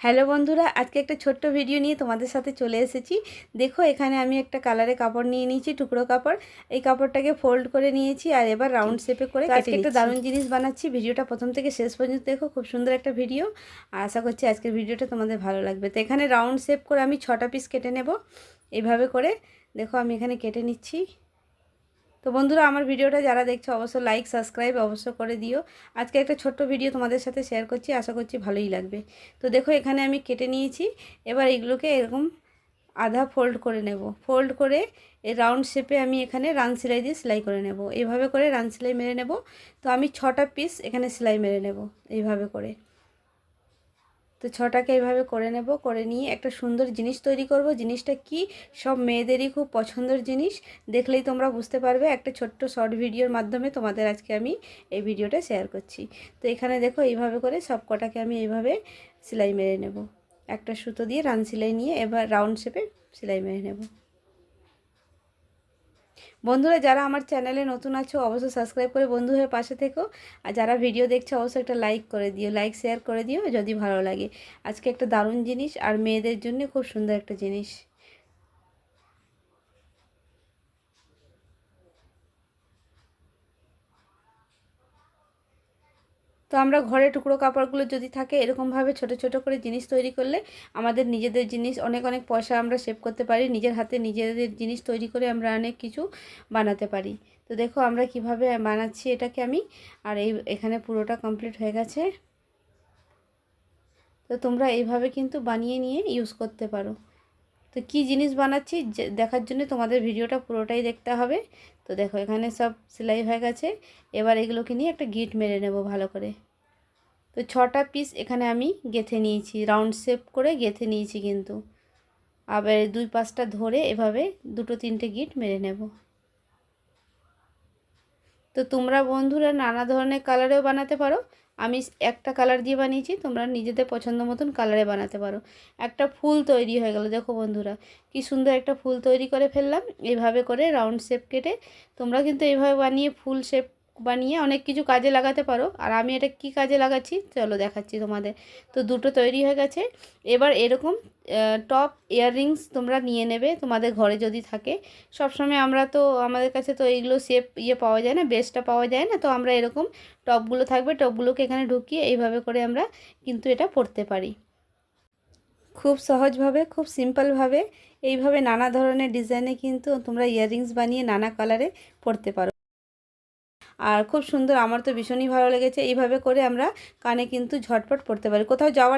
Hello বন্ধুরা, আজকে একটা ছোট্ট ভিডিও নিয়ে তোমাদের সাথে চলে এসেছি। দেখো এখানে আমি একটা কালারে কাপড় নিয়ে নিয়েছি, টুকরো কাপড়। এই কাপড়টাকে ফোল্ড করে নিয়েছি আর এবার রাউন্ড শেপে করে কেটে নিচ্ছি। একটা দারুণ জিনিস বানাচ্ছি, ভিডিওটা প্রথম থেকে শেষ পর্যন্ত দেখো, খুব সুন্দর একটা ভিডিও। আর আশা করছি আজকের ভিডিওটা তোমাদের ভালো লাগবে। তো এখানে রাউন্ড শেপ করে আমি 6টা পিস কেটে নেব এইভাবে করে। দেখো আমি এখানে কেটে নিচ্ছি। তো বন্ধুরা, আমার ভিডিওটা যারা দেখছো অবশ্যই লাইক সাবস্ক্রাইব অবশ্য করে দিও। আজকে একটা ছোট্ট ভিডিও তোমাদের সাথে শেয়ার করছি, আশা করছি ভালোই লাগবে। তো দেখো এখানে আমি কেটে নিয়েছি। এবার এগুলোকে এরকম আধা ফোল্ড করে নেব। ফোল্ড করে এই রাউন্ড শেপে আমি এখানে রান সেলাই দিয়ে সেলাই করে নেব। এইভাবে করে রান সেলাই মেরে নেব। তো আমি 6টা পিস এখানে সেলাই মেরে নেব এইভাবে করে। তো 6টাকে এইভাবে করে নেব। করে নিয়ে একটা সুন্দর জিনিস তৈরি করব। জিনিসটা কি, সব মেয়েদেরই খুব পছন্দের জিনিস। দেখলেই তোমরা বুঝতে পারবে। একটা ছোট্ট শর্ট ভিডিওর মাধ্যমে তোমাদের আজকে আমি এই ভিডিওটা শেয়ার করছি। তো এখানে দেখো এইভাবে করে সব কটাকে আমি এইভাবে সেলাই মেরে নেব। একটা সুতো দিয়ে রান সেলাই নিয়ে এবার রাউন্ড শেপে সেলাই মেরে নেব। বন্ধুরা, যারা আমার চ্যানেলে নতুন আছো অবশ্যই সাবস্ক্রাইব করে বন্ধু হয়ে পাশে থেকো। আর যারা ভিডিও দেখছো অবশ্যই একটা লাইক করে দিও, লাইক শেয়ার করে দিও যদি ভালো লাগে। আজকে একটা দারুণ জিনিস আর মেয়েদের জন্য খুব সুন্দর একটা জিনিস। তো আমরা ঘরে টুকরো কাপড়গুলো যদি থাকে এরকমভাবে ছোট ছোট করে জিনিস তৈরি করলে আমাদের নিজেদের জিনিস অনেক অনেক পয়সা আমরা সেভ করতে পারি। নিজের হাতে নিজেদের জিনিস তৈরি করে আমরা অনেক কিছু বানাতে পারি। তো দেখো আমরা কিভাবে বানাচ্ছি এটাকে আমি। আর এখানে পুরোটা কমপ্লিট হয়ে গেছে। তো তোমরা এইভাবে কিন্তু বানিয়ে নিয়ে ইউজ করতে পারো। তো কি জিনিস বানাচ্ছি দেখার জন্য তোমাদের ভিডিওটা পুরোটাই দেখতে হবে। তো দেখো এখানে সব সেলাই হয়ে গেছে। এবার এগুলোকে নিয়ে একটা গিট মেরে নেব ভালো করে। তো 6টা পিস এখানে আমি গেঁথে নিয়েছি, রাউন্ড শেপ করে গেঁথে নিয়েছি কিন্তু। আবার দুই পাশটা ধরে এভাবে দুটো তিনটে গিট মেরে নেব। তো তোমরা বন্ধুরা নানা ধরনের কালারেও বানাতে পারো। আমি একটা কালার দিয়ে বানিয়েছি, তোমরা নিজেদের পছন্দ মতন কালারে বানাতে পারো। একটা ফুল তৈরি হয়ে গেল। দেখো বন্ধুরা কি সুন্দর একটা ফুল তৈরি করে ফেললাম এইভাবে করে রাউন্ড শেপ কেটে। তোমরা কিন্তু এইভাবে বানিয়ে ফুল শেপ বানিয়ে অনেক কিছু কাজে লাগাতে পারো। আর আমি এটা কি কাজে লাগাচ্ছি চলো দেখাচ্ছি তোমাদের। তো দুটো তৈরি হয়ে গেছে। এবার এরকম টপ ইয়াররিংস তোমরা নিয়ে নেবে তোমাদের ঘরে যদি থাকে। সবসময় আমরা তো আমাদের কাছে তো এইগুলো শেপ পাওয়া যায় না, বেসটা পাওয়া যায় না। তো আমরা এরকম টপগুলো থাকবে, টপগুলোকে এখানে ঢুকিয়ে এইভাবে করে আমরা কিন্তু এটা পরতে পারি। খুব সহজভাবে, খুব সিম্পলভাবে এইভাবে নানা ধরনের ডিজাইনে কিন্তু তোমরা ইয়াররিংস বানিয়ে নানা কালারে পরতে পারো। আর খুব সুন্দর, আমার তো ভীষণই ভালো লেগেছে। এইভাবে করে আমরা কানে কিন্তু ঝটপট পরতে পারি। কোথাও যাওয়ার